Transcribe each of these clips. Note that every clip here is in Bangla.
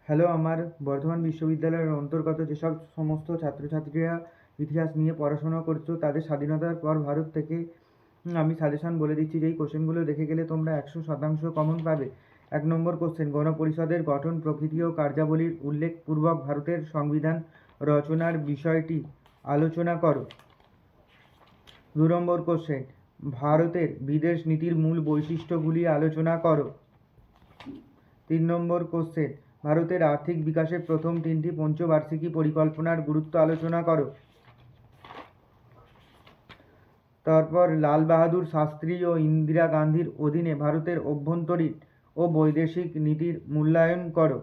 হ্যালো, আমার বর্ধমান বিশ্ববিদ্যালয়ের অন্তর্গত যেসব সমস্ত ছাত্রছাত্রীরা ইতিহাস নিয়ে পড়াশোনা করছো তাদের স্বাধীনতার পর ভারত থেকে আমি সাজেশন বলে দিচ্ছি, যেই কোশ্চেনগুলো দেখে গেলে তোমরা 100% কমন পাবে। 1 নম্বর কোশ্চেন, গণপরিষদের গঠন প্রকৃতি ও কার্যাবলীর উল্লেখপূর্বক ভারতের সংবিধান রচনার বিষয়টি আলোচনা করো। 2 নম্বর কোশ্চেন, ভারতের বিদেশ নীতির মূল বৈশিষ্ট্যগুলি আলোচনা করো। 3 নম্বর কোশ্চেন, ভারতের আর্থিক বিকাশের প্রথম 3টি পঞ্চবার্ষিকী পরিকল্পনার গুরুত্ব আলোচনা করো। তারপর লাল বাহাদুর শাস্ত্রী ও ইন্দিরা গান্ধীর অধীনে ভারতের অভ্যন্তরীণ ও বৈদেশিক নীতির মূল্যায়ন করো।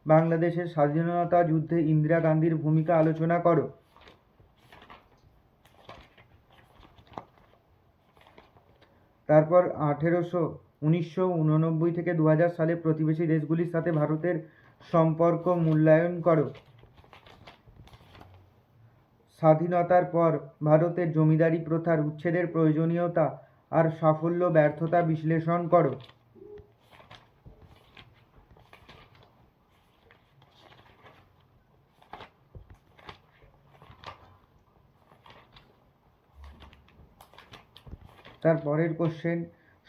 বাংলাদেশের স্বাধীনতা যুদ্ধে ইন্দিরা গান্ধীর ভূমিকা আলোচনা করো। তারপর 1989 থেকে 2000 সালে প্রতিবেশী দেশগুলির সাথে ভারতের সম্পর্ক মূল্যায়ন করো। স্বাধীনতার পর ভারতের জমিদারি প্রথার উচ্ছেদের প্রয়োজনীয়তা আর সাফল্য ব্যর্থতা বিশ্লেষণ করো। তারপরের কোশ্চেন,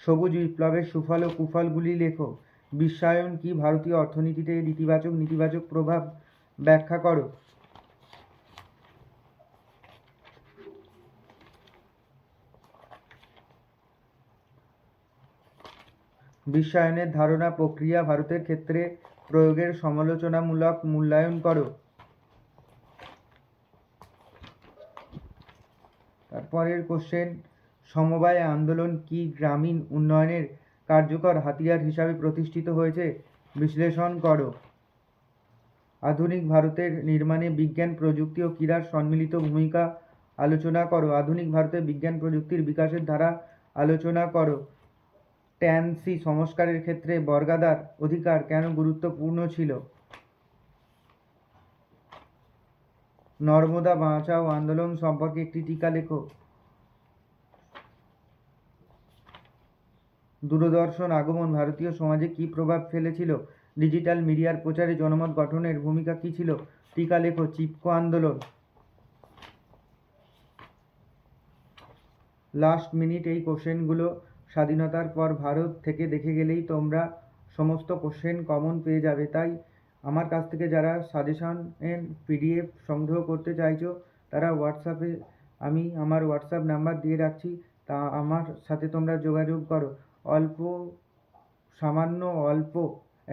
সবুজ বিপ্লবের সুফল ও কুফলগুলি লেখো। বিশ্বায়ন কি ভারতীয় অর্থনীতিতে এর ইতিবাচক নেতিবাচক প্রভাব ব্যাখ্যা করো। বিশ্বায়নের ধারণা প্রক্রিয়া ভারতের ক্ষেত্রে প্রয়োগের সমালোচনামূলক মূল্যায়ন করো। তারপরের কোশ্চেন, সমবায় আন্দোলন কি গ্রামীণ উন্নয়নের কার্যকর হাতিয়ার হিসাবে প্রতিষ্ঠিত হয়েছে বিশ্লেষণ করো। আধুনিক ভারতের নির্মাণে বিজ্ঞান প্রযুক্তি ও ক্রীড়ার সম্মিলিত ভূমিকা আলোচনা করো। আধুনিক ভারতে বিজ্ঞান প্রযুক্তির বিকাশের ধারা আলোচনা করো। ট্যান্সি সংস্কারের ক্ষেত্রে বর্গাদার অধিকার কেন গুরুত্বপূর্ণ ছিল। নর্মদা বাঁচাও আন্দোলন সম্পর্কে একটি টিকা লেখো। দূরদর্শন আগমন ভারতীয় সমাজে কী প্রভাব ফেলেছিল। ডিজিটাল মিডিয়ার প্রচারে জনমত গঠনের ভূমিকা কী ছিল। টিকা লেখো। চিপকো আন্দোলন। লাস্ট মিনিট এই কোশ্চেনগুলো স্বাধীনতার পর ভারত থেকে দেখে গেলেই তোমরা সমস্ত কোশ্চেন কমন পেয়ে যাবে। তাই আমার কাছ থেকে যারা সাজেশনের পিডিএফ সংগ্রহ করতে চাইছো তারা হোয়াটসঅ্যাপে, আমি আমার হোয়াটসঅ্যাপ নাম্বার দিয়ে রাখছি, তা আমার সাথে তোমরা যোগাযোগ করো। অল্প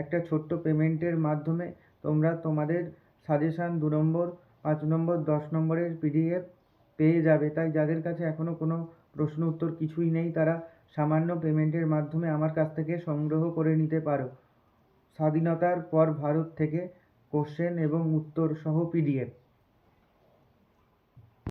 একটা ছোট্ট পেমেন্টের মাধ্যমে তোমরা তোমাদের সাজেশান 2 নম্বর, 5 নম্বর, 10 নম্বরের পিডিএফ পেয়ে যাবে। তাই যাদের কাছে এখনও কোনো প্রশ্ন উত্তর কিছুই নেই তারা সামান্য পেমেন্টের মাধ্যমে আমার কাছ থেকে সংগ্রহ করে নিতে পারো স্বাধীনতার পর ভারত থেকে কোশ্চেন এবং উত্তর সহ পিডিএফ।